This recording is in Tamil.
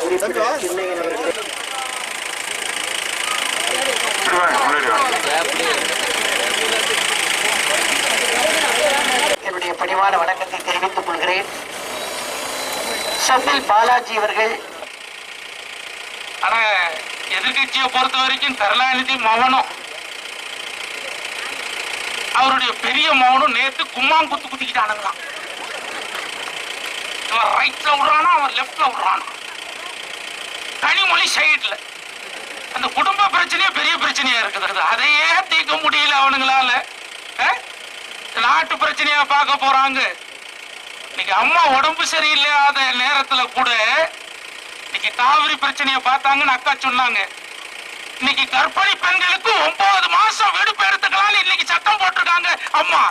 உறுப்பினர் சின்னையன் அவர்கள் என்னுடைய பணிவான வணக்கத்தை தெரிவித்துக் கொள்கிறேன். செந்தில் பாலாஜி அவர்கள். ஆனா எதிர்கட்சியை பொறுத்த வரைக்கும் கருணாநிதி மவனும் அவருடைய பெரிய மவனும் நேத்து கும்மாங்குத்து குத்திக்கிட்டானுங்களாம். இவன் ரைட்ல விடுறானா, அவன் லெப்ட்ல விடுறானா. கனிமொழி சைட்ல அந்த குடும்ப பிரச்சனையே பெரிய பிரச்சனையா இருக்குது. அதையே தீர்க்க முடியல அவனுங்களால. நாட்டு பிரச்சனையா பார்க்க போறாங்க. இன்னைக்கு அம்மா உடம்பு சரியில்லாத நேரத்துல கூட இன்னைக்கு காவிரி பிரச்சனையை பார்த்தாங்கன்னு அக்கா சொன்னாங்க. இன்னைக்கு கர்ப்பிணி பெண்களுக்கு 9 மாசம் விடுப்பு எடுத்துக்கலாம் இன்னைக்கு சட்டம் போட்டிருக்காங்க அம்மா.